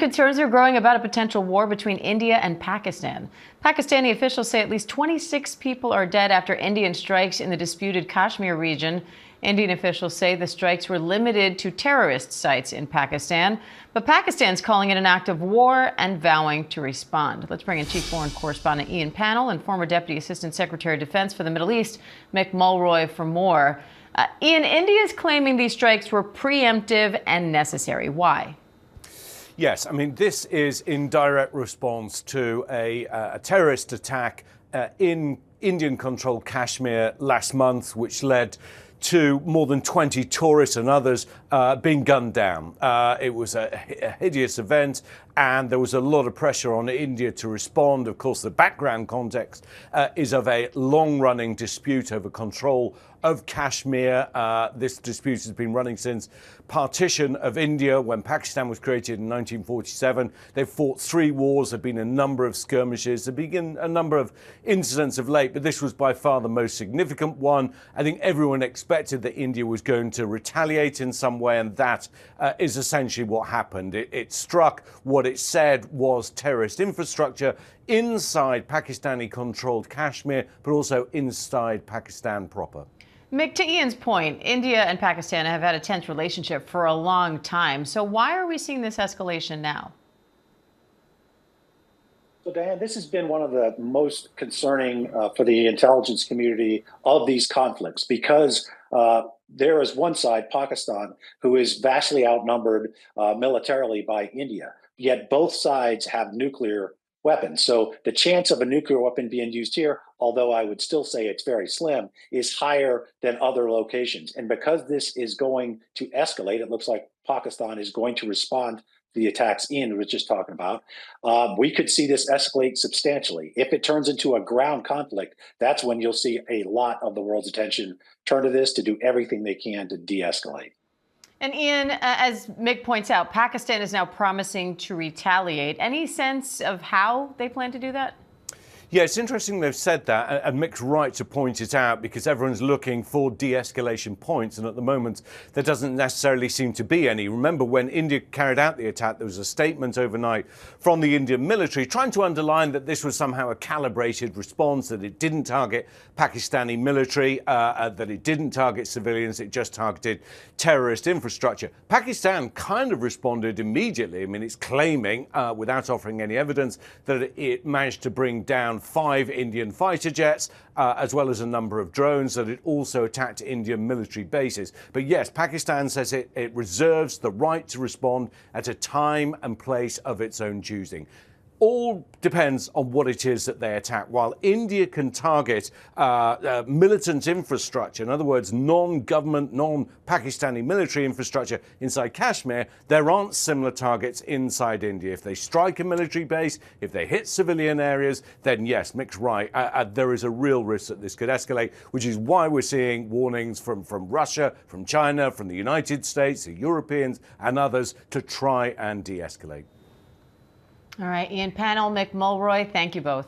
Concerns are growing about a potential war between India and Pakistan. Pakistani officials say at least 26 people are dead after Indian strikes in the disputed Kashmir region. Indian officials say the strikes were limited to terrorist sites in Pakistan, but Pakistan's calling it an act of war and vowing to respond. Let's bring in Chief Foreign Correspondent Ian Pannell and former Deputy Assistant Secretary of Defense for the Middle East, Mick Mulroy, for more. Ian, India is claiming these strikes were preemptive and necessary. Why? Yes, I mean, this is in direct response to a terrorist attack in Indian-controlled Kashmir last month, which led to more than 20 tourists and others being gunned down. It was a hideous event, and there was a lot of pressure on India to respond. Of course, the background context is of a long-running dispute over control of Kashmir. This dispute has been running since partition of India, when Pakistan was created in 1947. They've fought 3 wars. There have been a number of skirmishes. There have been a number of incidents of late, but this was by far the most significant one. I think everyone expected that India was going to retaliate in some way, and that is essentially what happened. It struck what it said was terrorist infrastructure inside Pakistani-controlled Kashmir, but also inside Pakistan proper. Mick, to Ian's point, India and Pakistan have had a tense relationship for a long time. So why are we seeing this escalation now? So, Diane, this has been one of the most concerning for the intelligence community of these conflicts, because there is one side, Pakistan, who is vastly outnumbered militarily by India, yet both sides have nuclear weapons. So the chance of a nuclear weapon being used here, although I would still say it's very slim, is higher than other locations. And because this is going to escalate, it looks like Pakistan is going to respond to the attacks Ian was just talking about. We could see this escalate substantially. If it turns into a ground conflict, that's when you'll see a lot of the world's attention turn to this to do everything they can to de-escalate. And Ian, as Mick points out, Pakistan is now promising to retaliate. Any sense of how they plan to do that? Yeah, it's interesting they've said that, and Mick's right to point it out, because everyone's looking for de-escalation points, and at the moment there doesn't necessarily seem to be any. Remember, when India carried out the attack, there was a statement overnight from the Indian military trying to underline that this was somehow a calibrated response, that it didn't target Pakistani military, that it didn't target civilians, it just targeted terrorist infrastructure. Pakistan kind of responded immediately. I mean, it's claiming, without offering any evidence, that it managed to bring down 5 Indian fighter jets, as well as a number of drones, that it also attacked Indian military bases. But yes, Pakistan says it reserves the right to respond at a time and place of its own choosing. All depends on what it is that they attack. While India can target militant infrastructure, in other words, non-government, non-Pakistani military infrastructure inside Kashmir, there aren't similar targets inside India. If they strike a military base, if they hit civilian areas, then yes, Mick's right. There is a real risk that this could escalate, which is why we're seeing warnings from Russia, from China, from the United States, the Europeans, and others to try and de-escalate. All right, Ian Pannell, Mick Mulroy, thank you both.